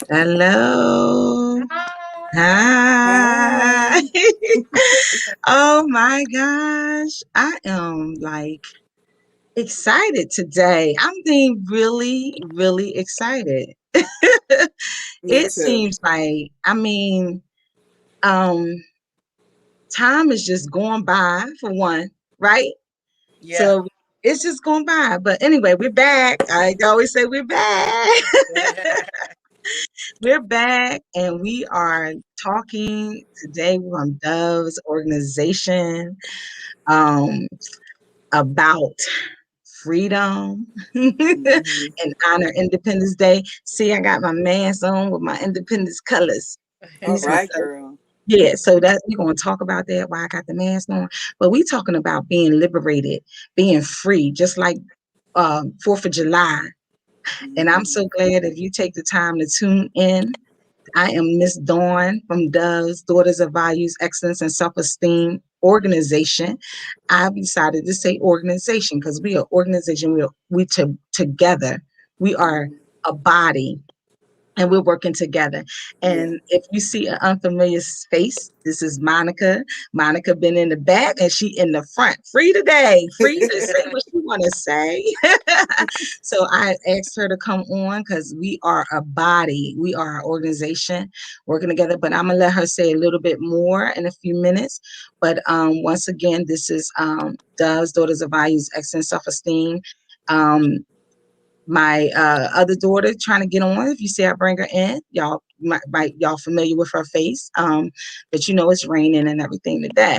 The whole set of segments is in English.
Hello. Hi. Hi. Oh my gosh. I am like excited today. I'm being really, really excited. Me It too. seems like, um, time is just going by for one, right? Yeah. So it's just going by. But anyway, we're back. I always say we're back. We're back and we are talking today from Dove's organization um, about freedom Mhm. and honor Independence Day. See, I got my mask on with my Independence colors. All These were right, so girl. yeah, so that we're gonna talk about that why I got the mask on. But we talking about being liberated, being free, just like 4th of July. And I'm Mhm. so glad if you take the time to tune in. I am Miss Dawn from Dove's Daughters of Values, Excellence, and Self-Esteem organization. I decided to say organization because we are organization. We together. We are Mhm. a body and we're working together. Yeah. And if you see an unfamiliar face, this is Monica. Monica been in the back and she in the front. Free today, free to say what she want to say. So I asked her to come on because we are a body, we are an organization working together. But I'm gonna let her say a little bit more in a few minutes. But once again, this is Dove's Daughters of Values, Excellence, Self-Esteem. Um, my other daughter trying to get on. If you see I bring her in, y'all might y'all familiar with her face. But you know it's raining and everything today.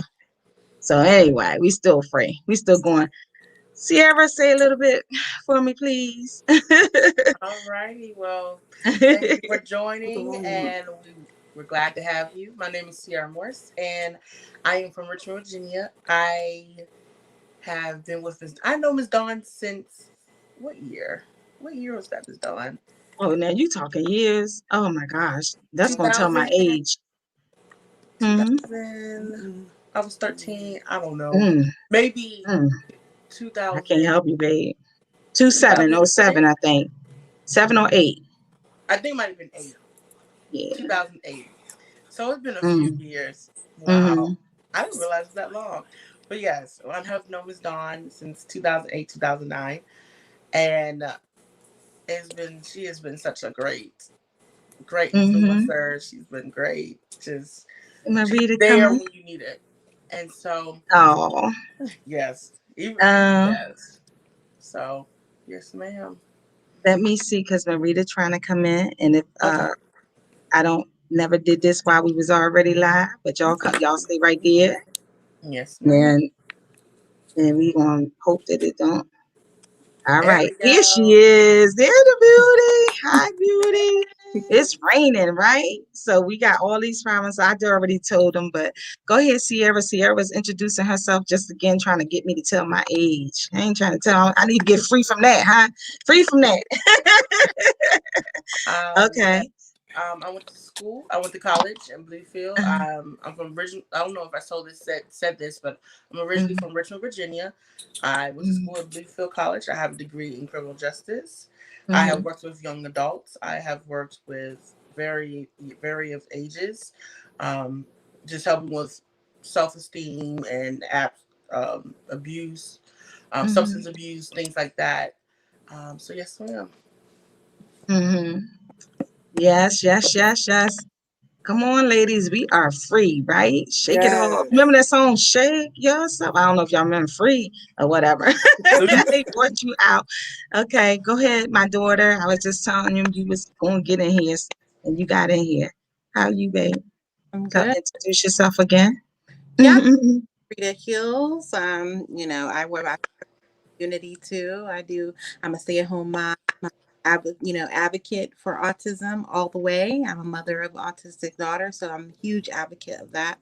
So anyway, we still free. We still going. Sierra, say a little bit for me, please. All righty. Well, thank you for joining, and we're glad to have you. My name is Sierra Morse, and I am from Richmond, Virginia. I have been with Miss. I know Miss Dawn since what year? What year was that, Miss Dawn? Oh, now you talking years. Oh my gosh. That's gonna tell my 2000, age. Hmm. 2000. I was 13. I don't know. Mm, Maybe mm. I can't 2000, help you, babe. 2707, 2008. I think. 7 or 8. I think it might have been 8. Yeah. 2008. So it's been a few Mm, years. Wow. mm-hmm. I didn't realize it was that long. But yes, I have known Miss Dawn since 2008, 2009. And she has been such a great Mm-hmm. influencer. She's been great. She's Marita there coming. when you need it. And so, Oh, yes, even, um, yes. So, yes, ma'am. let me see, because Marita trying to come in, and if Okay. I don't never did this while we was already live, but y'all stay right there, Yes, ma'am. and we gonna hope that it don't. All There right, we here she go. is. There's the beauty. Hi, beauty. It's raining, right? So we got all these problems. I already told them, but go ahead, Sierra. Sierra was introducing herself just again, trying to get me to tell my age. I ain't trying to tell. I need to get free from that, huh? Free from that. Yes. Okay. I went to school. I went to college in Bluefield. I'm from Richmond. I don't know if I said this, but I'm originally Mhm, from Richmond, Virginia. I went to mhm, school at Bluefield College. I have a degree in criminal justice. I have mhm, worked with young adults. I have worked with various ages, um, just helping with self esteem and abuse, substance mhm, abuse, things like that. So yes, ma'am. mhm. Yes, yes, yes, yes. Come on, ladies. We are free, right? Shake it off. Yes. Remember that song, Shake Yourself? I don't know if y'all remember Free or whatever. They brought you out. Okay, go ahead, my daughter. I was just telling you was going to get in here, and you got in here. How you, babe? I'm Tell, good. introduce yourself again. Yeah, Rita Hills. I work at Unity too. I'm a stay-at-home mom. Advocate for autism all the way. I'm a mother of autistic daughter, so I'm a huge advocate of that.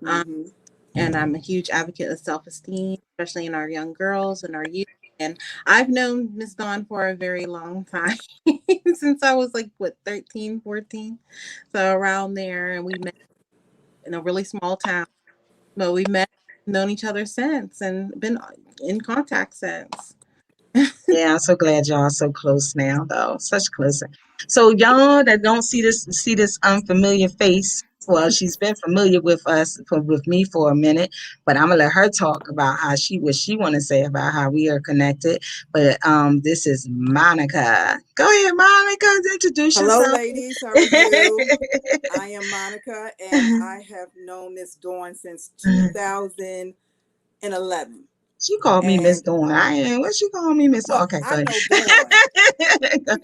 Um, Mhm. and I'm a huge advocate of self-esteem, especially in our young girls and our youth. And I've known Miss Dawn for a very long time, since I was like, what, 13, 14. So around there, and we met in a really small town. But we met, known each other since, and been in contact since. Yeah, I'm so glad y'all are so close now, though. Such close. So y'all that don't see this unfamiliar face. Well, she's been familiar with us with me for a minute, but I'm gonna let her talk about what she want to say about how we are connected. But this is Monica. Go ahead, Monica. Introduce Hello, yourself. ladies. How are you? I am Monica, and I have known Miss Dawn since 2011. She called me Miss And Dawn. I ain't. What she called me, Miss? well, Okay, go I ahead. know Dawn Go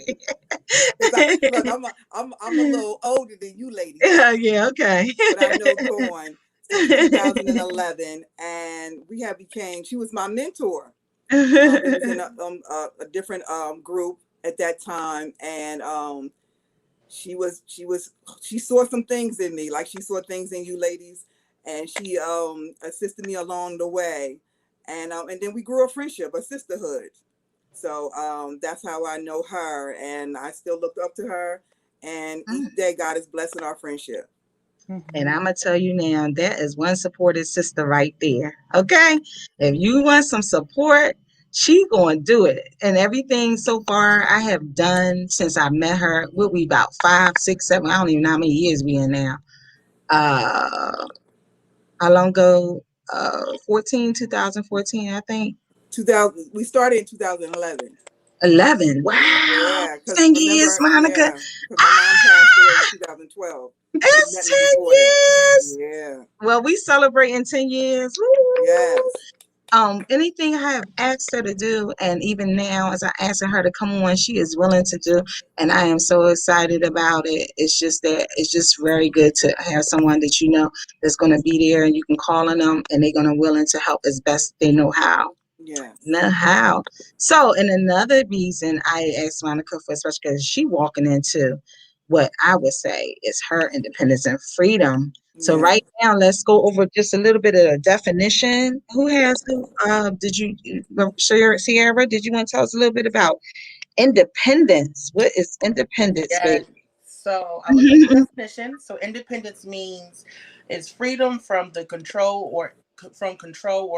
because ahead. look, I'm a little older than you ladies, Yeah, okay. but I know Dawn since 2011, and we have became. She was my mentor. We was in a different group at that time, and she saw some things in me, like she saw things in you ladies, and she assisted me along the way, and then we grew a friendship, a sisterhood. So that's how I know her, and I still look up to her, and each day God is blessing our friendship. And I'm gonna tell you now, that is one supportive sister right there. Okay, if you want some support, she gonna do it. And everything so far I have done since I met her, will be about 5, 6, 7. I don't even know how many years we in now. Uh, how long ago? 2014, I think. 2000, we started in 2011. 11. Wow, Yeah, because 10 years, remember, Monica. yeah, because my mom passed away in 2012. She met It's me 10 before that. years. Yeah. Well, we celebrating 10 years. Woo! Yes. Anything I have asked her to do, and even now as I asking her to come on, she is willing to do, and I am so excited about it. It's just that it's just very good to have someone that you know that's going to be there, and you can call on them, and they're going to willing to help as best they know how. Yes. Know how. So, and another reason I asked Monica for, especially because she walking into what I would say is her independence and freedom. So Yeah. right now, let's go over just a little bit of a definition. Who has who? Did you, Sierra? Did you want to tell us a little bit about independence? What is independence, Yeah. baby? So I looked up the definition. So independence means is freedom from the control or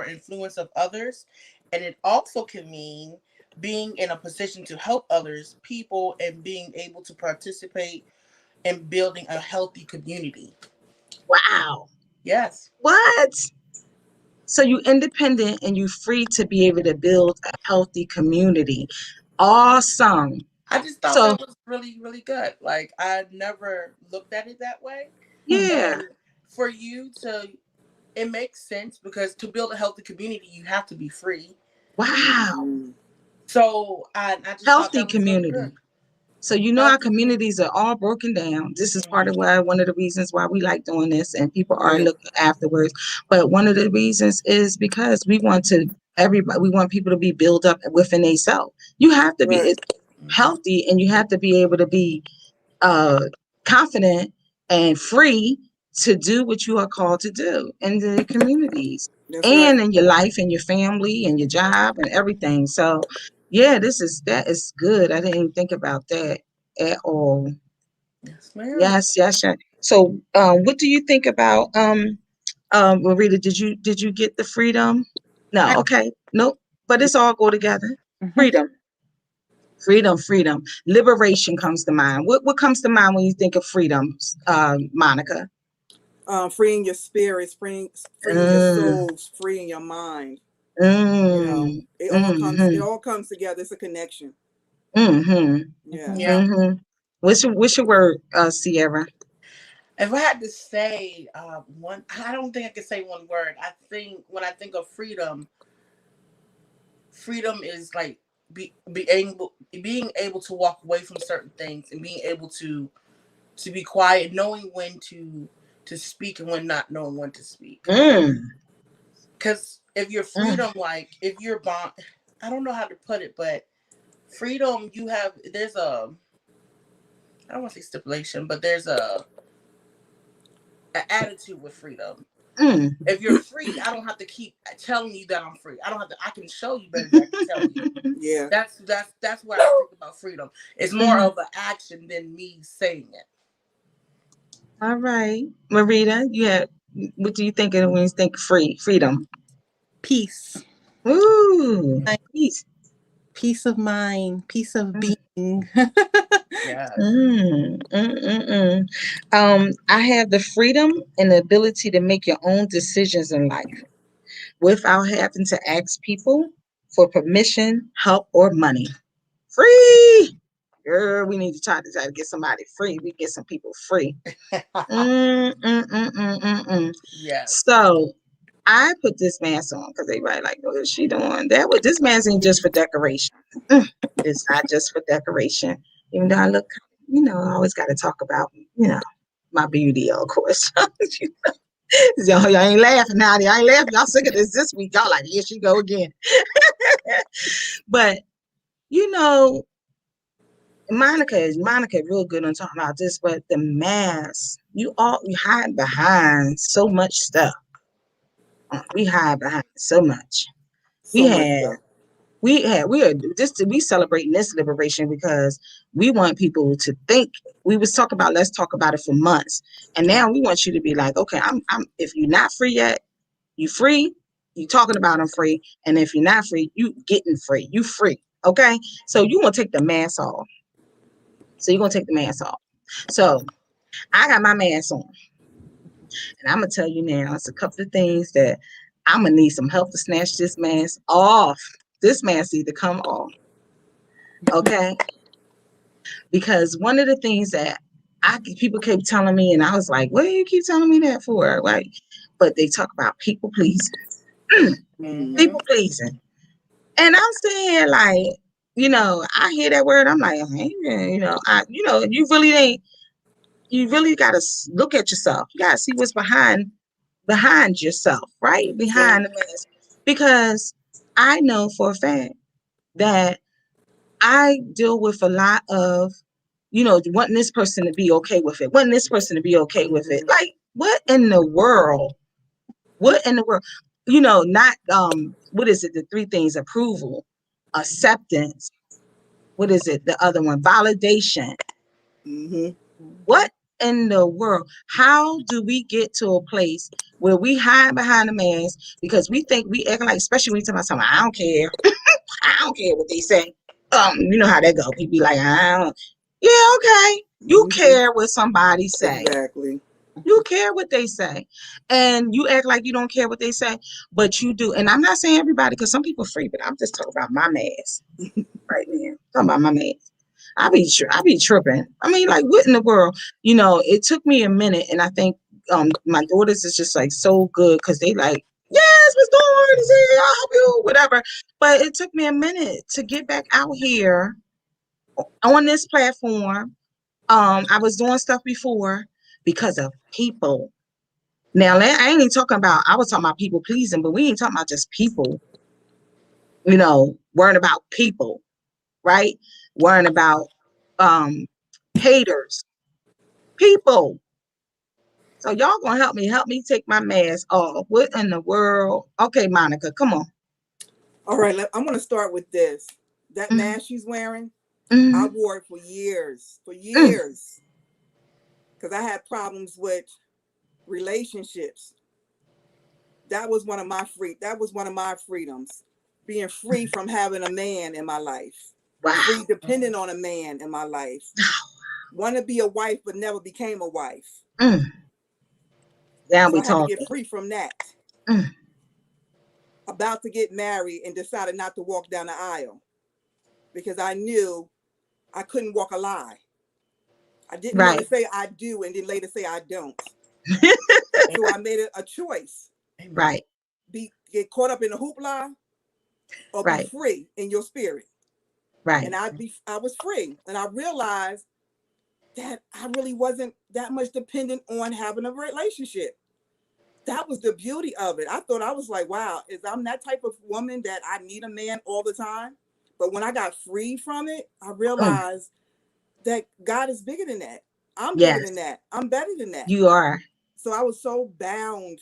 influence of others, and it also can mean being in a position to help others, people, and being able to participate in building a healthy community. Wow. Yes. What? So you independent and you free to be able to build a healthy community. Awesome. I just thought So that was really, really good. Like I never looked at it that way. yeah. And for you to it makes sense because to build a healthy community you have to be free. Wow. Mhm. So I just thought Healthy that was really good. community. So you know our Healthy community. communities are all broken down. This is part Mhm. of why one of the reasons why we like doing this and people are Yeah. looking afterwards. But one of the reasons is because we want people to be built up within themselves. You have to be Right. healthy and you have to be able to be uh confident and free to do what you are called to do in the communities That's right. and in your life and your family and your job and everything. So yeah, that is good. I didn't even think about that at all. Yes, ma'am. Yes, yes, yes. So what do you think about Marita, did you get the freedom? I, No, okay. Nope. But it's all go together. Mhm. Freedom. Freedom. Liberation comes to mind. What comes to mind when you think of freedom, Monica? Freeing your spirits, freeing your Mm, souls, freeing your mind. You know, mm, it mm-hmm, all comes together. It's a connection. mm-hmm, Yes. Mhm. Yeah. mm-hmm. What's your word, Sierra? If I had to say one, I don't think I could say one word. I think when I think of freedom, freedom is like being able to walk away from certain things and being able to be quiet, knowing when to speak and when not knowing when to speak. Mm, Because if you're mm, freedom, like if you're bond, I don't know how to put it, but freedom, there's a, I don't want to say stipulation, but there's an attitude with freedom. mm. If you're free, I don't have to keep telling you that I'm free. I don't have to. I can show you better than I can tell you. Yeah. That's what I think about freedom. It's more Mhm. of an action than me saying it. All right, Marita, what do you think of when you think freedom? Peace. Ooh, Like, peace. peace of mind, peace of being. Yes. I have the freedom and the ability to make your own decisions in life without having to ask people for permission, help, or money. Free. Girl, we need to try to get somebody free. We get some people free. Yes. So I put this mask on because they write like, what is she doing? This mask ain't just for decoration. It's not just for decoration. Even though I look, I always got to talk about, my beauty, of course. Y'all ain't laughing now. Y'all ain't laughing. Y'all sick of this week. Y'all like, here she go again. But, Monica real good on talking about this, but the mask, you hide behind so much stuff. We hide behind so much. We celebrating this liberation because we want people to think. We was talking about, let's talk about it for months, and now we want you to be like, okay, I'm if you're not free yet, you free. You talking about I'm free, and if you're not free, you getting free. You free, okay? So you gonna take the mask off. So I got my mask on, and I'm gonna tell you now, it's a couple of things that I'm gonna need some help to snatch this mask off. This mask need to come off. Okay. Because one of the things that people keep telling me, and I was like, what do you keep telling me that for? Like, but they talk about people pleasing. People pleasing. And I'm saying, like, I hear that word, I'm like, hey, you really gotta look at yourself. You gotta see what's behind yourself, right? Behind the mask. Because I know for a fact that I deal with a lot of, wanting this person to be okay with it, Like, what in the world? Not, what is it? The three things: approval, acceptance. What is it? The other one, validation. What in the world? How do we get to a place where we hide behind the mask because we think we act like, especially when you talk about something, I don't care. I don't care what they say. You know how that go. People be like, I don't. Yeah, okay. You care what somebody say. Exactly. You care what they say. And you act like you don't care what they say, but you do. And I'm not saying everybody, because some people free, but I'm just talking about my mask right now. Talking about my mask. I be tripping. I mean, like, what in the world? It took me a minute, and I think my daughters is just like so good because they like, yes, Miss Dawn, I'll help you, whatever. But it took me a minute to get back out here on this platform. I was doing stuff before because of people. Now, I ain't even talking about, I was talking about people pleasing, but we ain't talking about just people, worrying about people, right? Worrying about haters, people. So y'all gonna help me take my mask off. What in the world? Okay, Monica, come on. All right, I'm gonna start with this. That mask she's wearing, I wore it for years, because I had problems with relationships. That was one of my freedoms, being free from having a man in my life. Wow. Free depending on a man in my life. Want to be a wife, but never became a wife. Now so we I had talking. to get free from that. About to get married and decided not to walk down the aisle because I knew I couldn't walk a lie. I didn't want to say I do and then later say I don't. So I made it a choice. Right. Get caught up in the hoopla or be free in your spirit. Right. And I was free. And I realized that I really wasn't that much dependent on having a relationship. That was the beauty of it. I thought, I was like, wow, I'm that type of woman that I need a man all the time. But when I got free from it, I realized that God is bigger than that. I'm bigger than that. I'm better than that. You are. So I was so bound.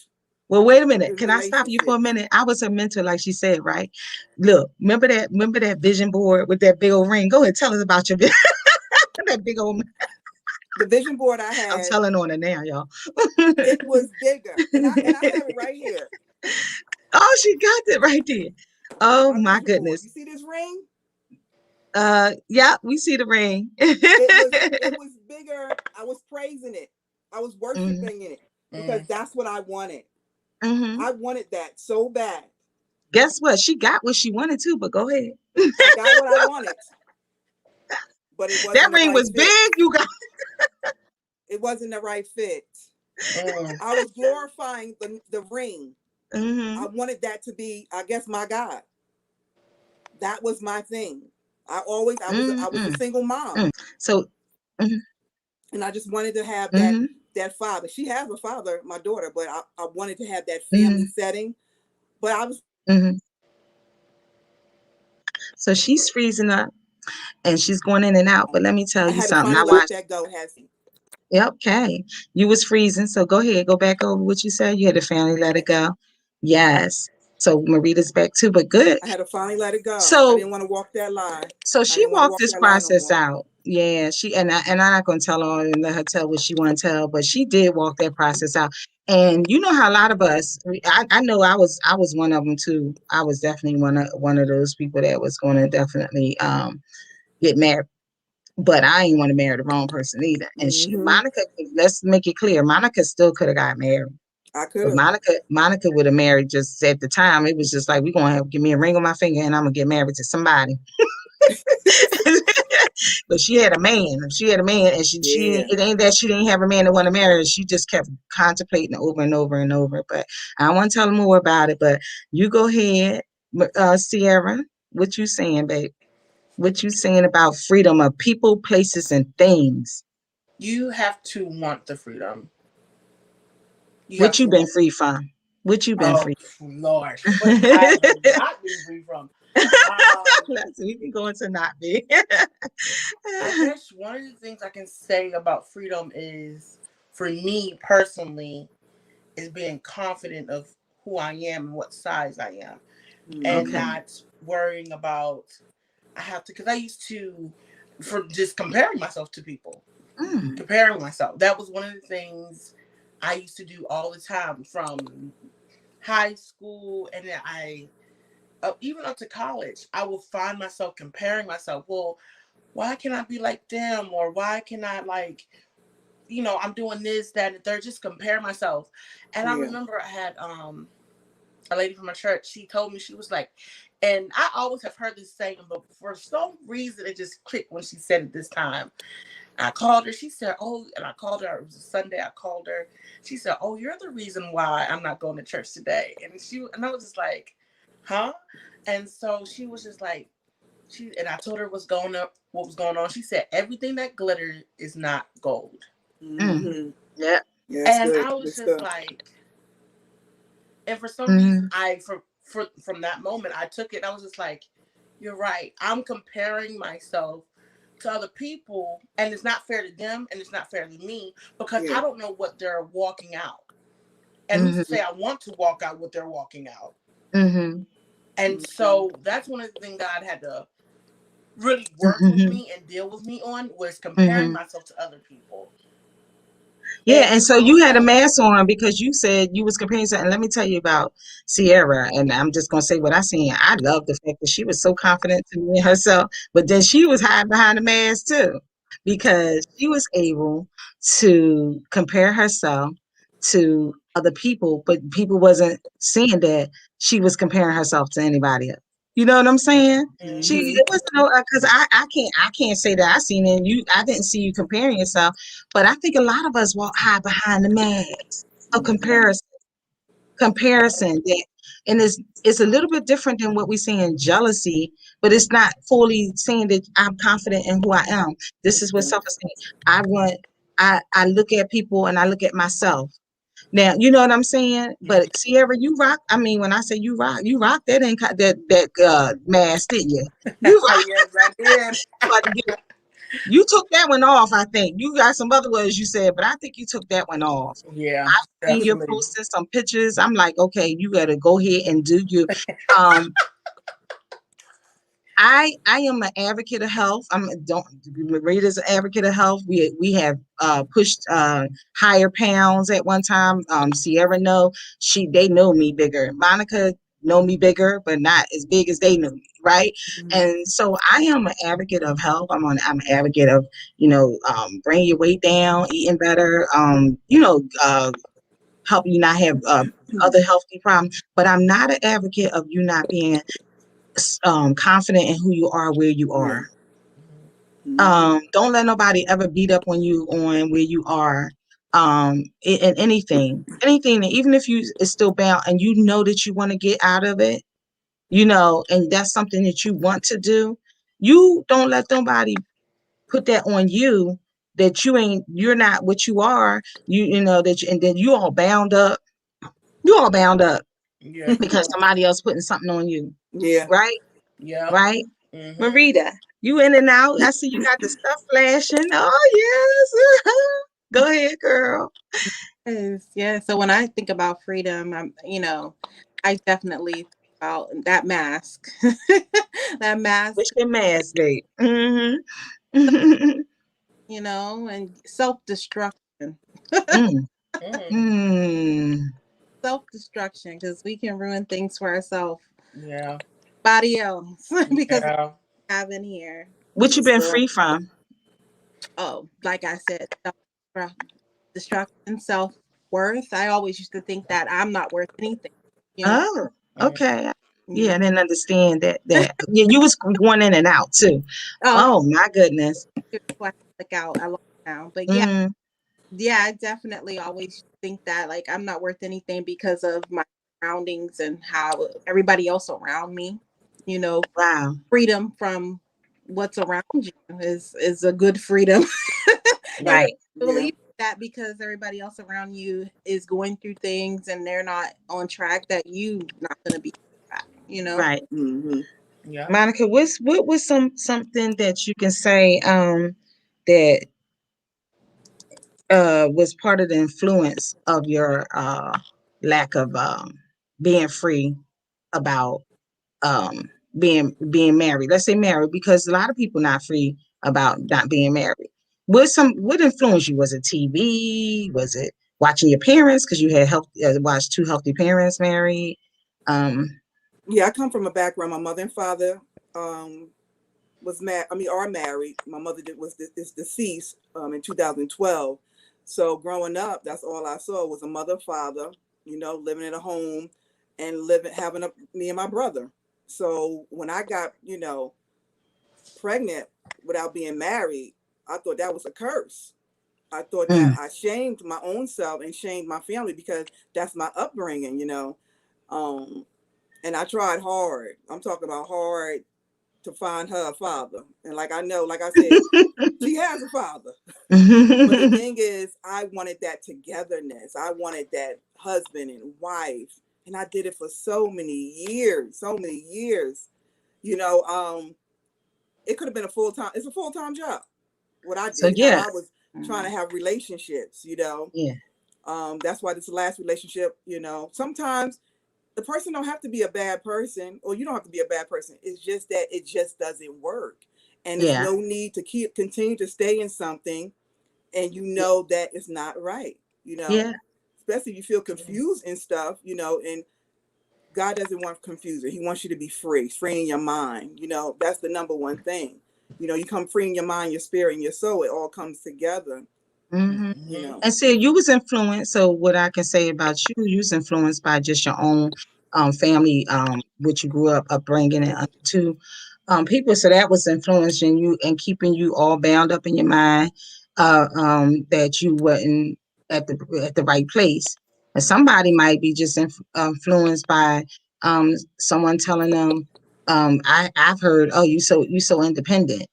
Well, wait a minute. Can I stop you for a minute? I was her mentor, like she said, right? Look, remember that vision board with that big old ring? Go ahead, tell us about your that big old. The vision board I had. I'm telling on it now, y'all. It was bigger, and I have it right here. Oh, she got it right there. Oh my goodness! Board. You see this ring? Yeah, we see the ring. It was bigger. I was praising it. I was Mhm, worshiping it because that's what I wanted. mhm. I wanted that so bad. Guess what? She got what she wanted to, but go ahead. I got what I wanted, but it That wasn't the ring right was fit. big, you got. It wasn't the right fit. Mm. I was glorifying the ring. Mhm, I wanted that to be, I guess, my God. That was my thing. I was a mm, single mom, mm. So, mhm, and I just wanted to have mhm, that father. She has a father, my daughter, but I wanted to have that family mhm, setting. But I was mhm. So she's freezing up and she's going in and out. But let me tell I you had to something. finally I let watched. that go. Has Yep, okay. You was freezing, so go ahead. Go back over what you said. You had to finally let it go. Yes. So Marita's back too, but good. I had to finally let it go. I So didn't want to walk that line. so I she didn't want to walked walk this that line no process more. out. Yeah, she and I'm not gonna tell her and let her tell what she want to tell, but she did walk that process out. And you know how a lot of us, I know I was one of them too. I was definitely one of those people that was going to definitely get married. But I ain't want to marry the wrong person either. And Hmm. Monica, let's make it clear, Monica still could have got married. I could But have. Monica would have married just at the time. It was just like, we're gonna give me a ring on my finger and I'm gonna get married to somebody. But she had a man. She had a man, and she Yeah. it ain't that she didn't have a man that want to marry her. She just kept contemplating over and over and over. But I don't want to tell her more about it. But you go ahead, Sierra. What you saying, babe? What you saying about freedom of people, places, and things? You have to want the freedom. You have What you to been want. free from? What you been Oh free? Lord, what have I not been free from? Um, So you can go into not be. I guess one of the things I can say about freedom is, for me personally, is being confident of who I am and what size I am, and Okay. Hmm. not worrying about I have to. Because I used to, for just comparing myself to people, Mm, comparing myself. That was one of the things I used to do all the time from high school, and then even up to college. I will find myself comparing myself. Well, why can I be like them, or why can I I'm doing this, that, and the third, just compare myself. And I Yeah. remember I had a lady from my church. She told me, she was like, and I always have heard this saying, but for some reason it just clicked when she said it this time. I called her. She said, "Oh," and I called her. It was a Sunday. I called her. She said, "Oh, you're the reason why I'm not going to church today." And I was just like, "Huh?" And so she was just like, and I told her what was going on. She said, "Everything that glitters is not gold." mm. Hmm. Yeah. Yeah, that's And good. I was Good just stuff. like, and for some reason, Mm-hmm. from that moment, I took it. I was just like, "You're right. I'm comparing myself to other people, and it's not fair to them, and it's not fair to me, because Yeah. I don't know what they're walking out. And who's to Mm-hmm. say I want to walk out what they're walking out?" Mm-hmm. And Hmm. so that's one of the things God had to really work with Mm-hmm. me and deal with me on, was comparing Mm-hmm. myself to other people. Yeah, And and so you had a also, mask on because you said you was comparing something. Let me tell you about Sierra, and I'm just gonna say what I seen. I love the fact that she was so confident to me in herself, but then she was hiding behind the mask too, because she was able to compare herself to other people, but people wasn't seeing that she was comparing herself to anybody else. You know what I'm saying? She Hmm. it wasn't no because I can't say that I seen it. And I didn't see you comparing yourself, but I think a lot of us walk hide behind the mask of comparison that, and it's a little bit different than what we see in jealousy, but it's not fully saying that I'm confident in who I am. This is what Yeah. self-esteem. I want I look at people and I look at myself. Now, you know what I'm saying? But Sierra, you rock. I mean, when I say you rock that mask, didn't you? You rock. yes, I did. About to get You took that one off, I think. You got some other words you said, but I think you took that one off. Yeah, I've seen you definitely. posting some pictures. I'm like, okay, you gotta go ahead and do you. Um, I am an advocate of health. I'm don't Marita's an advocate of health. We have pushed higher pounds at one time. Sierra they know me bigger. Monica know me bigger, but not as big as they knew me, right? Mhm. And so I am an advocate of health. I'm an advocate of, you know, bringing your weight down, eating better, help you not have other healthy problems. But I'm not an advocate of you not being confident in who you are, where you are. Don't let nobody ever beat up on you on where you are. In anything, even if you is still bound and you know that you want to get out of it, you know, and that's something that you want to do, you don't let somebody put that on you, that you're not what you are, you know, and then you all bound up. You all bound up Yeah. because somebody else putting something on you. Yeah. Right? Yeah. Right? Mhm. Marita, you in and out. I see you got the stuff flashing. Oh, yes. Go ahead, girl. Yes, yeah. So when I think about freedom, I definitely think about that mask. That mask, Wish your mask, babe. Mm-hmm. and self-destruction. mm. Mm. Mm. Self-destruction, because we can ruin things for ourselves, Yeah. body else, because we Yeah. have in here. What you been free from? Oh, like I said, destruction, self-worth. I always used to think that I'm not worth anything. You know, Oh, Mm. okay. Yeah, I Mhm. didn't understand that. Yeah, you was going in and out too. Oh, Oh my goodness. so I look out a lot now. But yeah, Mm, yeah, I definitely always think that like I'm not worth anything because of my surroundings and how everybody else around me, you know, wow. freedom from what's around you is a good freedom. And Right. believe that because everybody else around you is going through things and they're not on track, that you not gonna be on track. Right. Mm-hmm. Yeah. Monica, what was something that you can say that was part of the influence of your lack of being free about being married? Let's say married, because a lot of people not free about not being married. What influenced you? Was it TV? Was it watching your parents because you had watched two healthy parents married? Um, Yeah, I come from a background. My mother and father was are married. My mother is deceased in 2012. So growing up, that's all I saw was a mother, father, living in a home and me and my brother. So when I got, pregnant without being married, I thought that was a curse. I thought that mm, I shamed my own self and shamed my family because that's my upbringing. Um, and I tried hard. I'm talking about hard to find her a father. And like I said, she has a father. But the thing is, I wanted that togetherness. I wanted that husband and wife. And I did it for so many years, so many years. You know, it could have been it's a full-time job. What I so did, how yeah, I was trying to have relationships. yeah, That's why this last relationship, sometimes the person don't have to be a bad person, or you don't have to be a bad person. It's just that it just doesn't work. And there's yeah, no need to continue to stay in something and you know that it's not right, yeah. especially if you feel confused and stuff, and God doesn't want confusion. He wants you to be free in your mind. That's the number one thing. You come free in your mind, your spirit, and your soul. It all comes together. Hmm. You know. And see, you was influenced. So what I can say about you, you was influenced by just your own family, what you grew up upbringing and to people. So that was influencing you and keeping you all bound up in your mind, that you wasn't at the right place. And somebody might be just influenced by someone telling them, I've heard, oh, you so independent,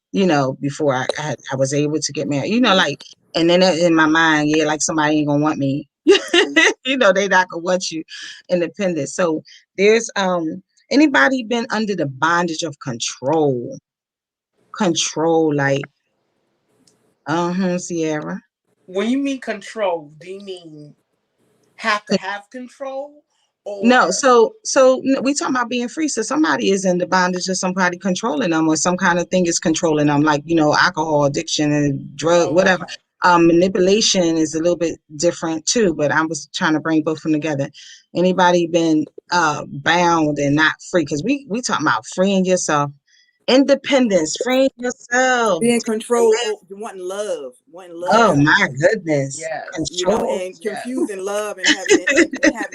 before I was able to get married, like. And then in my mind, yeah, like somebody ain't gonna want me. They not gonna want you independent. So there's anybody been under the bondage of control? Control, like Sierra. When you mean control, do you mean have to have control, No, or we talking about being free. So somebody is in the bondage of somebody controlling them, or some kind of thing is controlling them, like alcohol addiction and drug, oh, whatever. okay. Manipulation is a little bit different too, but I was trying to bring both of them together. Anybody been bound and not free, because we talking about freeing yourself, independence, freeing yourself. Being controlled, wanting love, Oh Yes. my goodness, Yes. control. and Yes. confusing love and having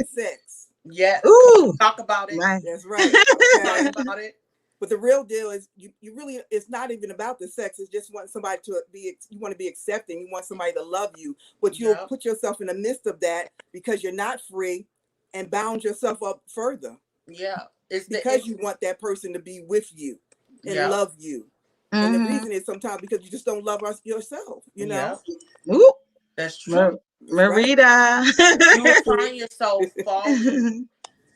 sex. Yes. Ooh, Talk about it. my. That's right. Okay. Talk about it. But the real deal is you really, it's not even about the sex. It's just want somebody to be, you want to be accepting. You want somebody to love you, but you'll Yep. put yourself in the midst of that because you're not free and bound yourself up further Yeah. because you want that person to be with you and yeah. love you. And the Mhm. reason is sometimes because you just don't love yourself, you know? Yeah. Ooh, That's true. That's right. Marita. You will find yourself falling.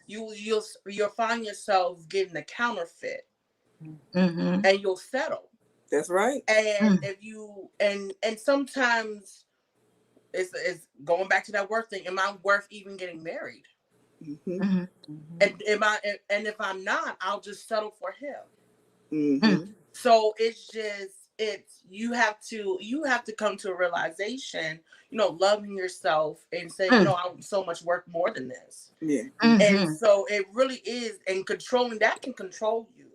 You'll find yourself getting a counterfeit, Mhm. and you'll settle. That's right. And Mm. if you and sometimes it's going back to that worth thing. Am I worth even getting married? Mm-hmm. Mhm. And and if I'm not, I'll just settle for him. Mm-hmm. So it's you have to come to a realization, loving yourself and saying, Mm. I'm so much worth more than this. Yeah. And Mhm. so it really is, and controlling that can control you.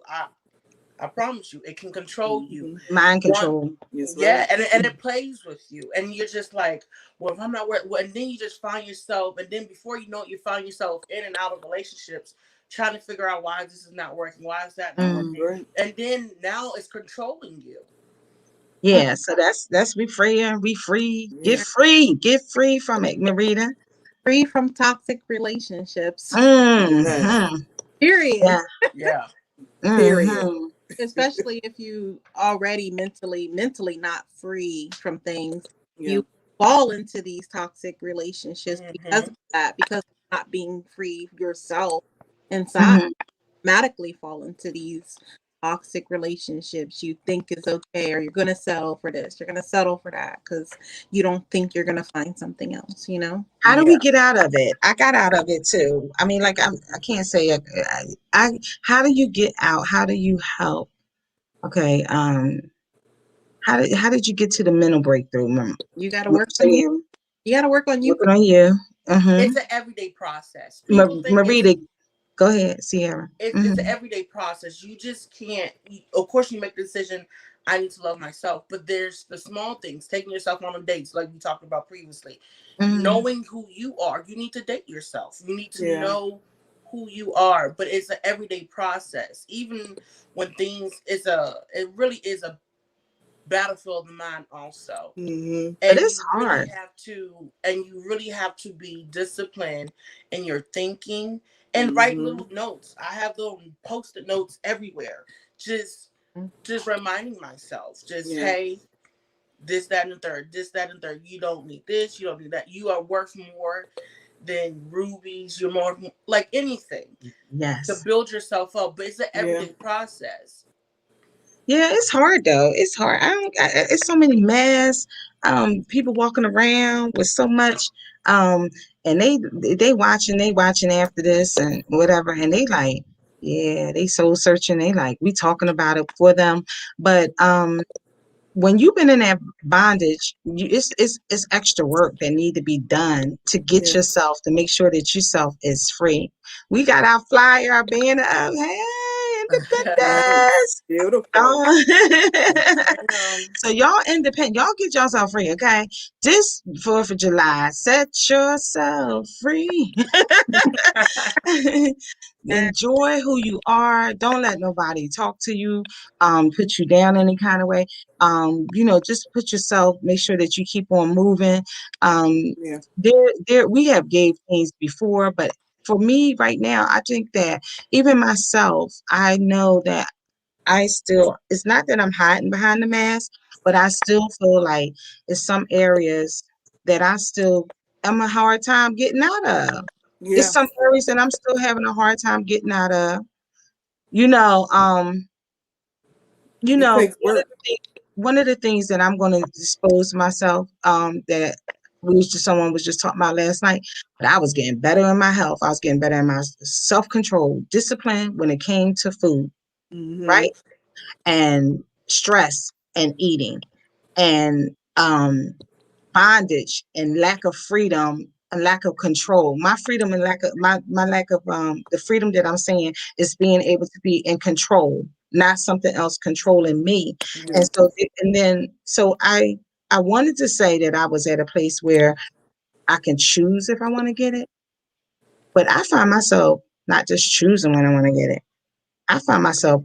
I promise you, it can control you. Mm-hmm. Mind One, control. That's yeah, right. and it plays with you, and you're just like, well, if I'm not worth, well, and then you just find yourself, and then before you know it, you find yourself in and out of relationships, trying to figure out why this is not working, why is that not Mm. working, Right. and then now it's controlling you. Yeah, so that's we free and we free. Yeah. Get free from it, Marita. Free from toxic relationships. Yes. Mm-hmm. Period. Yeah. Yeah, Period. Mm-hmm. Especially if you already mentally not free from things, Yeah. you fall into these toxic relationships because Mhm. of that, because of not being free yourself inside. Mm-hmm. Automatically fall into these toxic relationships you think is okay, or you're going to settle for this, you're going to settle for that because you don't think you're going to find something else, you know. How do yeah, we get out of it? I got out of it too. I mean, like I can't say I. How do you get out? How do you help? Okay. How did you get to the mental breakthrough, Mom? You got to work on you. You got to work on you. Working on you. Mm-hmm. it's an everyday process. People think Marita, go ahead, Sierra. it's an everyday process. You just can't. Of course, you make the decision. I need to love myself, but there's the small things. Taking yourself on dates, like we talked about previously. Mm-hmm. Knowing who you are. You need to date yourself. You need to Yeah. know who you are. But it's an everyday process. Even when things it really is a battlefield of the mind also. Mm-hmm. But And it's you really hard. have to be disciplined in your thinking and write Mm-hmm. little notes. I have little post-it notes everywhere. Just reminding myself, Yeah. hey, this, that, and the third, this, that, and the third. You don't need this, you don't need that. You are worth more than rubies. You're more like anything to Yes. build yourself up. But it's an Yeah. everyday process. Yeah, it's hard though. It's hard. It's so many mess. People walking around with so much. Um, and they watching after this and whatever, and they like, yeah, they soul searching. They like, we talking about it for them, but when you've been in that bondage, it's extra work that need to be done to get Yeah. yourself to make sure that yourself is free. We got our flyer, our banner up. Hey, independence. Beautiful. Oh. Um, So y'all independent. Y'all get yourself free, okay? This 4th of July, set yourself free. Enjoy who you are. Don't let nobody talk to you, put you down any kind of way. Just put yourself, make sure that you keep on moving. Yeah. We have gave things before, but for me right now, I think that even myself, I know that it's not that I'm hiding behind the mask, but I still feel like it's some areas that I still am a hard time getting out of. Yeah. It's some areas that I'm still having a hard time getting out of. You know, It takes work. one of the things that I'm going to dispose myself, that someone was just talking about last night, but I was getting better in my health. I was getting better in my self-control, discipline when it came to food, Mm-hmm. right? And stress and eating and bondage and lack of freedom a lack of control. My freedom and lack of my lack of the freedom that I'm saying is being able to be in control, not something else controlling me. Yeah. And so and then so I wanted to say that I was at a place where I can choose if I want to get it, but I find myself not just choosing when I want to get it. I find myself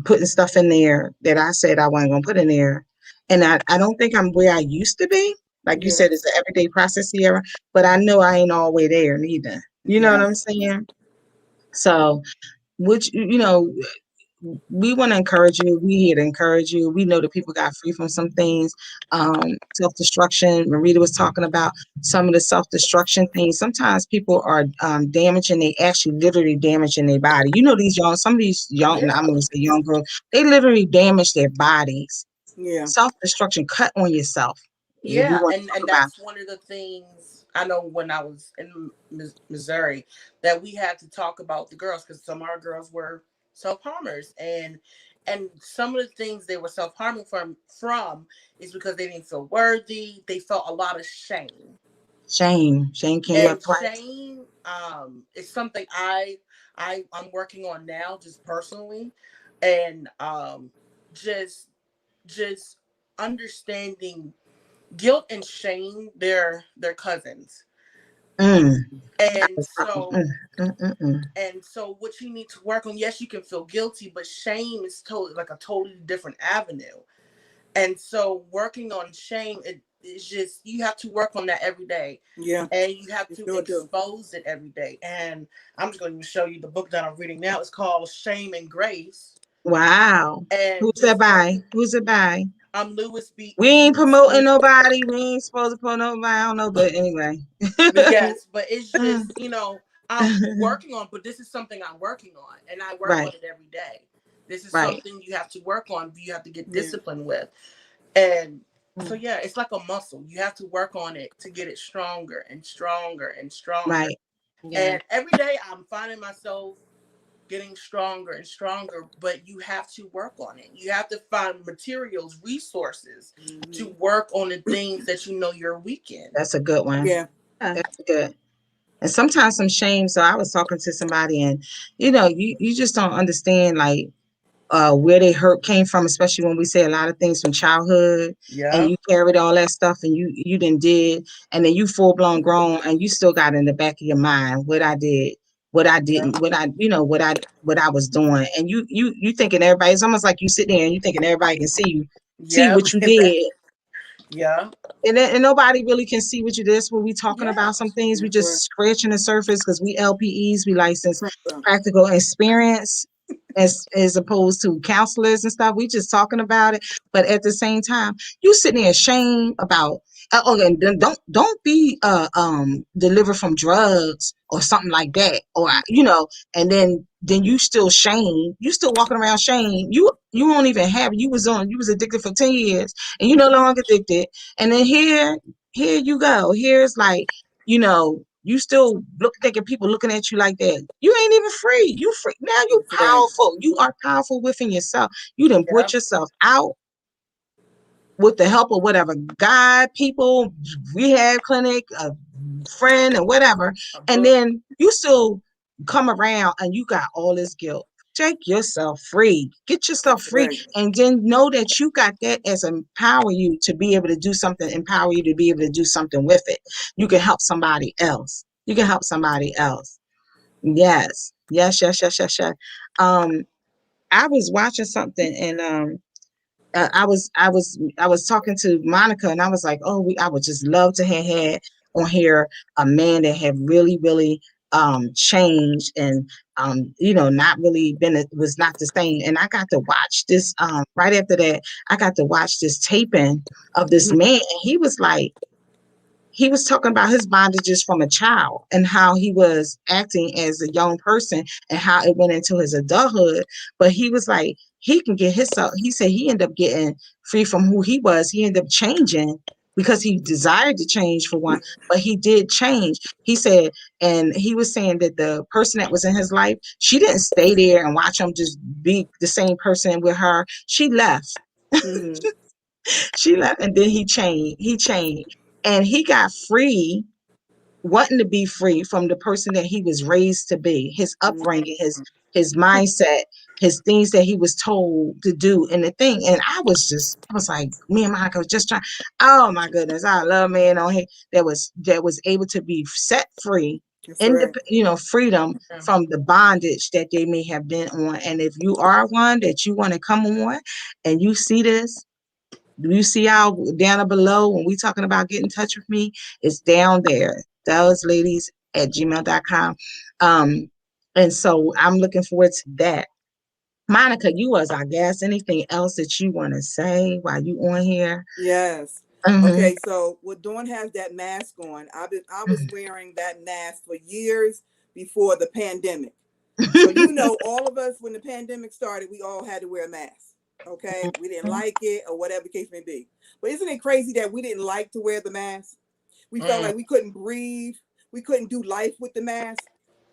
putting stuff in there that I said I wasn't gonna put in there. And I don't think I'm where I used to be. Like you Yeah. said, it's an everyday process here, but I know I ain't all the way there neither. You know what Yeah. I'm saying? So, which, you know, we want to encourage you. We here to encourage you. We know that people got free from some things. Self-destruction. Marita was talking about some of the self-destruction things. Sometimes people are damaging, they actually literally damaging their body. You know, some of these young, Yeah. I'm going to say young girls, they literally damage their bodies. Yeah. Self-destruction, cut on yourself. We Yeah, want to and talk about. that's one of the things I know when I was in Missouri that we had to talk about the girls because some of our girls were self harmers, and some of the things they were self harming from is because they didn't feel worthy. They felt a lot of shame, Shame came up and twice. shame is something I'm working on now, just personally, and just understanding guilt and shame they're cousins. Mm. and Mm, so mm. and so what you need to work on, yes, you can feel guilty, but shame is totally like a totally different avenue. And so working on shame, it's just you have to work on that every day, Yeah. and you have You to sure do. expose it every day. And I'm just going to show you the book that I'm reading now. It's called Shame and Grace. Wow. And Who's that just by? working, Who's it by? I'm Lewis B. We ain't Lewis promoting B. nobody. We ain't supposed to promote nobody. I don't know, but anyway. But yes, but it's just, I'm working on, but this is something I'm working on, and I work on Right, it every day. This is right. something you have to work on, you have to get Yeah. disciplined with. And so, Mm. yeah, it's like a muscle. You have to work on it to get it stronger and stronger and stronger. Right. Yeah. And every day I'm finding myself getting stronger and stronger, but you have to work on it. You have to find materials, resources to work on the things that you know you're weak in. That's a good one. Yeah. That's good. And sometimes some shame. So I was talking to somebody and you just don't understand like where they hurt came from, especially when we say a lot of things from childhood and Yeah. you carried all that stuff and you didn't did, and then you full blown grown and you still got in the back of your mind what I did, what I Yeah. didn't, what I was doing. And you thinking everybody, it's almost like you sit there and you thinking everybody can see Yeah. what you did. Yeah. And nobody really can see what you did. That's what we talking Yeah. about. Some things we That's right. just scratching the surface because we LPEs, we license That's right. practical experience as opposed to counselors and stuff. We just talking about it. But at the same time, you sitting there ashamed about and then don't be delivered from drugs or something like that. Or and then you still shame. You still walking around shame. You won't even have you was addicted for 10 years and you no longer addicted. And then here you go. Here's like, you still thinking people looking at you like that. You ain't even free. You free. Now you That's right. powerful. You are powerful within yourself. You done Yeah. put yourself out with the help of whatever God, people, rehab clinic, a friend, and whatever. A And book. then you still come around and you got all this guilt. Take yourself free. Get yourself That's free. right. And then know that you got that as empower you to be able to do something, empower you to be able to do something with it. You can help somebody else. You can help somebody else. Yes. Yes, yes, yes, yes, yes. Um, I was watching something and I was talking to Monica and I was like, oh, I would just love to have had on here a man that had really, really changed and not really was not the same. And I got to watch this right after that, I got to watch this taping of this Mhm. man, and he was talking about his bondages from a child and how he was acting as a young person and how it went into his adulthood. But he was like, he can get himself, he said he ended up getting free from who he was. He ended up changing because he desired to change for one, but he did change. He said, and he was saying that the person that was in his life, she didn't stay there and watch him just be the same person with her. She left. Mhm. She left and then he changed. And he got free wanting to be free from the person that he was raised to be, his upbringing, his mindset, his things that he was told to do and the thing. And I was like, me and Monica was just trying. Oh my goodness, I love man on here that was able to be set free, freedom from the bondage that they may have been on. And if you are one that you want to come on and you see this, you see how down below when we talking about get in touch with me, it's down there. ThoseLadies@gmail.com. And so I'm looking forward to that. Monica, you was our guest. Anything else that you want to say while you on here? Yes. Okay, so when Dawn has that mask on, I was wearing that mask for years before the pandemic. So all of us when the pandemic started, we all had to wear a mask. Okay, we didn't like it or whatever the case may be. But isn't it crazy that we didn't like to wear the mask? We felt like we couldn't breathe. We couldn't do life with the mask.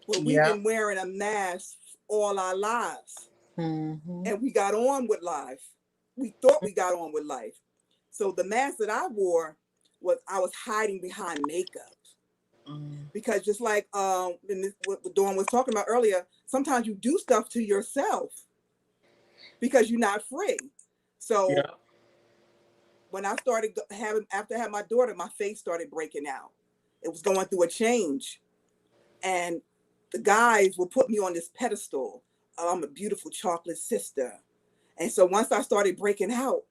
But we've been wearing a mask all our lives. And we got on with life. We thought we got on with life. So the mask that I wore I was hiding behind makeup. Because just like what Dawn was talking about earlier, sometimes you do stuff to yourself because you're not free. So when I started after I had my daughter, my face started breaking out. It was going through a change. And the guys will put me on this pedestal. Oh, I'm a beautiful chocolate sister. And so once I started breaking out,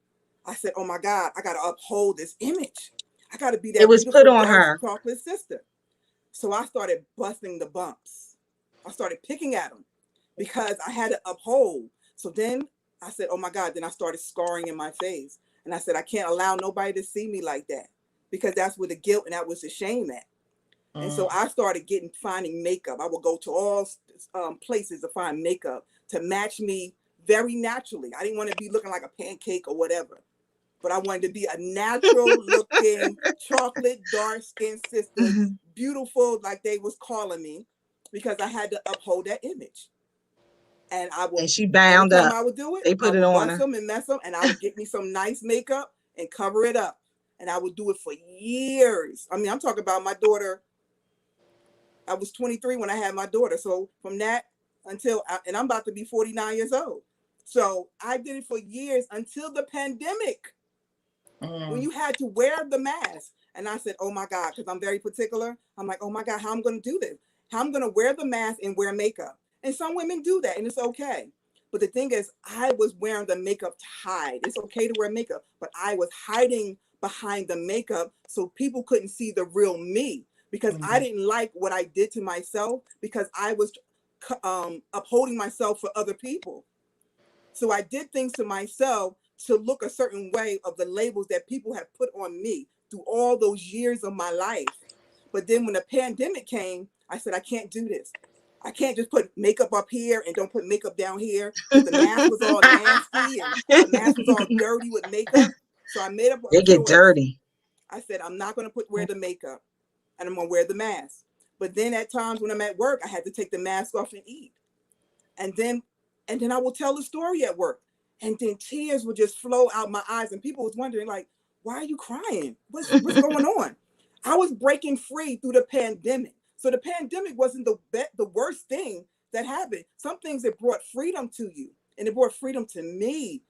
I said, oh my God, I got to uphold this image. I got to be that put on her chocolate sister. So I started busting the bumps. I started picking at them because I had to uphold. So then I said, oh my God, then I started scarring in my face. And I said, I can't allow nobody to see me like that because that's where the guilt and that was the shame at. And so I started finding makeup. I would go to all places to find makeup to match me very naturally. I didn't want to be looking like a pancake or whatever, but I wanted to be a natural looking chocolate dark skinned sister, beautiful like they was calling me, because I had to uphold that image. And she bound up. I would do it. They put it on her. Them and mess them, and I would get me some nice makeup and cover it up. And I would do it for years. I mean, I'm talking about my daughter. I was 23 when I had my daughter. So from that and I'm about to be 49 years old. So I did it for years until the pandemic, when you had to wear the mask. And I said, oh my God, because I'm very particular. I'm like, oh my God, how I'm going to do this? How I'm going to wear the mask and wear makeup. And some women do that and it's okay. But the thing is, I was wearing the makeup to hide. It's okay to wear makeup, but I was hiding behind the makeup so people couldn't see the real me. Because I didn't like what I did to myself because I was upholding myself for other people. So I did things to myself to look a certain way of the labels that people have put on me through all those years of my life. But then when the pandemic came, I said, I can't do this. I can't just put makeup up here and don't put makeup down here. The mask was all nasty and the mask was all dirty with makeup. So I made up a They get dirty. I said, I'm not going to wear the makeup. And I'm going to wear the mask. But then at times when I'm at work, I had to take the mask off and eat. And then I will tell the story at work. And then tears would just flow out my eyes. And people was wondering, like, why are you crying? What's going on? I was breaking free through the pandemic. So the pandemic wasn't the worst thing that happened. Some things that brought freedom to you. And it brought freedom to me.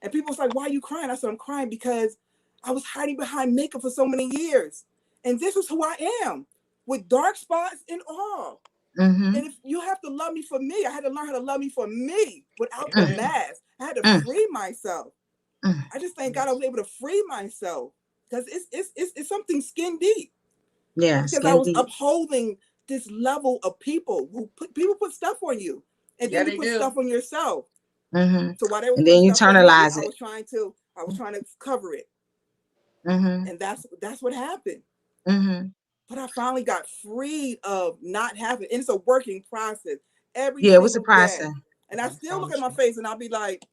And people was like, why are you crying? I said, I'm crying because I was hiding behind makeup for so many years. And this is who I am, with dark spots and all. And if you have to love me for me, I had to learn how to love me for me without the mask. I had to free myself. I just thank God I was able to free myself because it's something skin deep. Yeah, because I was upholding this level of people who put stuff on you, and then you put stuff on yourself. So whatever, and then you internalize it. I was trying to cover it, and that's what happened. But I finally got freed of not having. And it's a working process. It was a process. And I still look at my face and I'll be like,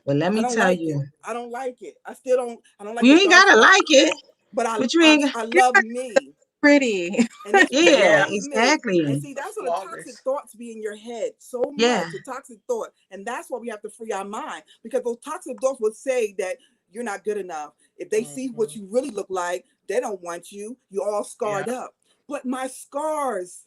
well, let me tell you, I don't like it. I don't like it. You ain't gotta like it. But I love me. Pretty. And yeah, exactly. Me. And see, that's what the toxic thoughts be in your head so much. The toxic thought. And that's why we have to free our mind, because those toxic thoughts will say that you're not good enough. If they see what you really look like, They don't want you. You're all scarred up. But my scars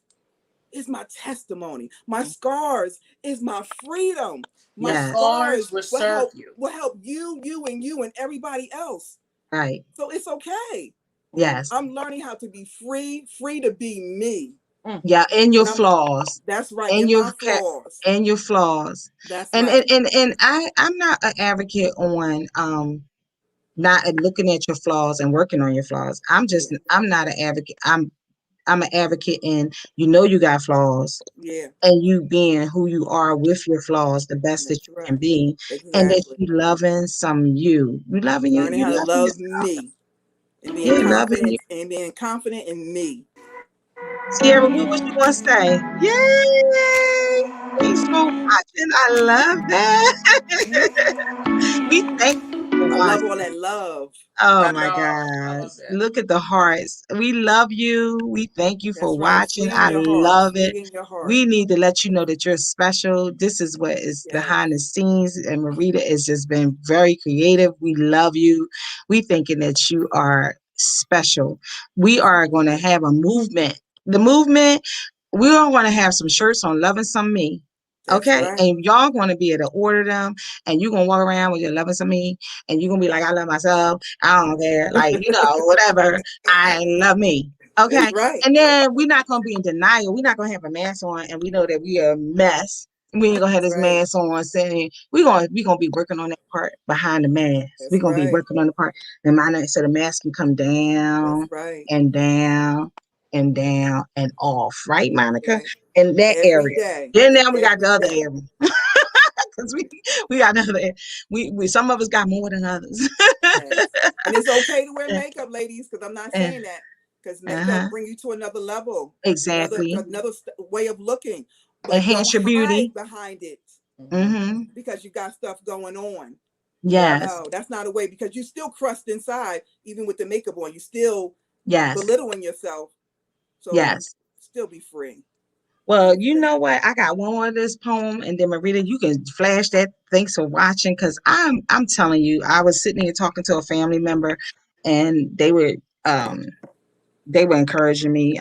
is my testimony. My scars is my freedom. My Yes. scars will serve you. Will help you, and everybody else. Right. So it's okay. Yes. I'm learning how to be free to be me. Yeah, and your flaws. That's right. And my flaws. And your flaws. That's and, right. And I'm not an advocate on not looking at your flaws and working on your flaws. I'm not an advocate. I'm an advocate in, you got flaws. Yeah. And you being who you are with your flaws, the best that you can be. Exactly. And that you loving you. You loving you. Learning how to love me. And being confident in me. Sierra, what was you gonna say? Yay! Thanks for watching. I love that. We thank you for watching. I love all that love. Oh my gosh. Look at the hearts. We love you. We thank you for watching. I love it. We need to let you know that you're special. This is what is behind the scenes. And Marita has just been very creative. We love you. We thinking that you are special. We are going to have a movement. The movement, we all want to have some shirts on Loving Some Me. Okay. Right. And y'all going to be able to order them, and you're going to walk around with your Loving Some Me, and you're going to be like, I love myself. I don't care. Like, whatever. I love me. Okay. Right. And then we're not going to be in denial. We're not going to have a mask on, and we know that we are a mess. We ain't going to have this mask on saying we're going to be working on that part behind the mask. We're going to be working on the part. And so the mask can come down and down and down and off. Right, Monica? Right. In that area. Day. Then now we got the other area. Because we got another. We some of us got more than others. Yes. And it's okay to wear makeup, ladies, because I'm not saying that. Because makeup bring you to another level. Exactly. Another way of looking. But enhance your beauty behind it. Mm-hmm. Because you got stuff going on. Yes. No, that's not a way, because you still crushed inside, even with the makeup on. You still belittling yourself. So still be free. Well, you know what? I got one more of this poem, and then Marita, you can flash that. Thanks for watching, because I'm telling you, I was sitting here talking to a family member, and they were encouraging me.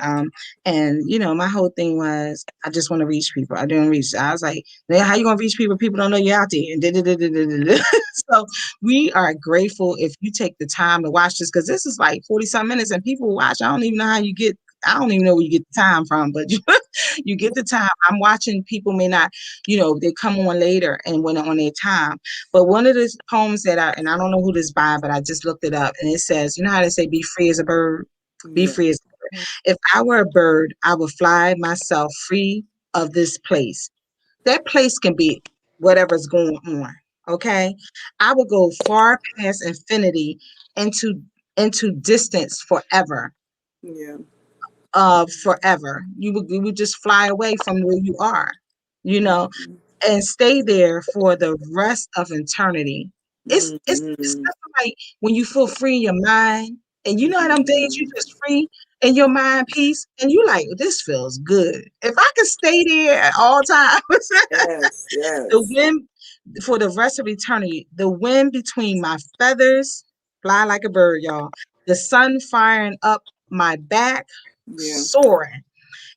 And my whole thing was, I just want to reach people. I didn't reach. I was like, how you gonna reach people? People don't know you're out there. And so we are grateful if you take the time to watch this, because this is like 40-some minutes, and people watch. I don't even know how you get. I don't even know where you get the time from, but you get the time. I'm watching people may not, they come on later and when on their time. But one of the poems that I don't know who this by, but I just looked it up, and it says, you know how they say, be free as a bird? Be free as a bird. If I were a bird, I would fly myself free of this place. That place can be whatever's going on. Okay. I would go far past infinity into distance forever. Yeah. Forever. You would just fly away from where you are, and stay there for the rest of eternity. It's like when you feel free in your mind, and them days you just free in your mind, peace, and you like, this feels good. If I could stay there at all times, the wind for the rest of eternity, the wind between my feathers, fly like a bird, y'all. The sun firing up my back, soaring,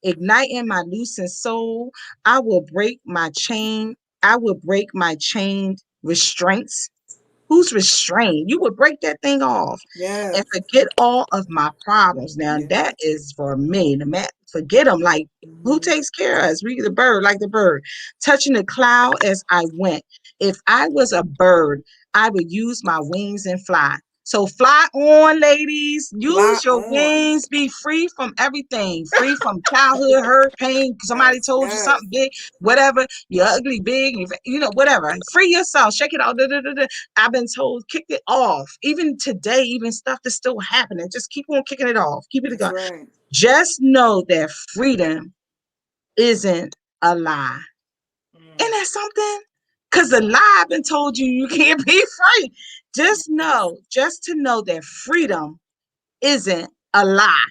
igniting my loosened soul. I will break my chain. I will break my chain restraints. Who's restrained? You would break that thing off and forget all of my problems. Now that is for me. Forget them. Like, who takes care of us? We the bird, like the bird, touching the cloud as I went. If I was a bird, I would use my wings and fly. So fly on, ladies. Use your wings. Be free from everything. Free from childhood hurt, pain. Somebody told you something big, whatever. You're ugly, big, whatever. Free yourself. Shake it off. I've been told, kick it off. Even today, even stuff that's still happening. Just keep on kicking it off. Keep it going. Right. Just know that freedom isn't a lie. Isn't that something? Because the lie I've been told you can't be free. Just to know that freedom isn't a lie.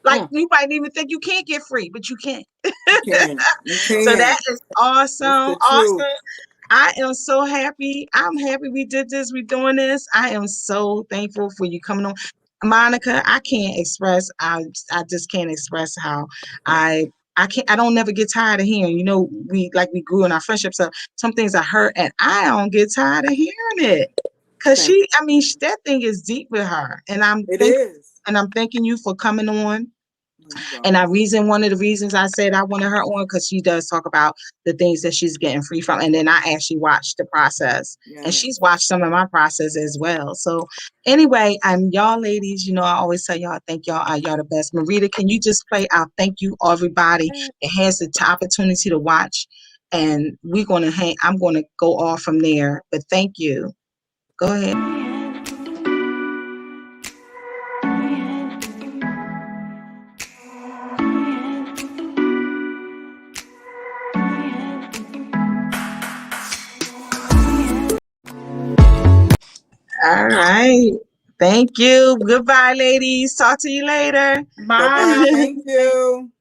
Like you might even think you can't get free, but you can. So that is awesome. Awesome. I am so happy. I'm happy we did this. We're doing this. I am so thankful for you coming on. Monica, I can't express. I just can't express how I can't. I don't never get tired of hearing. You know, we grew in our friendship, so some things I heard, and I don't get tired of hearing it. Cause Thank that thing is deep with her, and It is. I'm thanking you for coming on. You're And welcome. one of the reasons I said I wanted her on because she does talk about the things that she's getting free from. And then I actually watched the process, and Yes. she's watched some of my process as well. So anyway, y'all ladies, you know, I always tell y'all, thank y'all, y'all the best. Marita, can you just play out thank you everybody that has the opportunity to watch? And I'm gonna go off from there. But thank you. Go ahead. All right. Thank you. Goodbye, ladies. Talk to you later. Bye-bye. Bye. Thank you.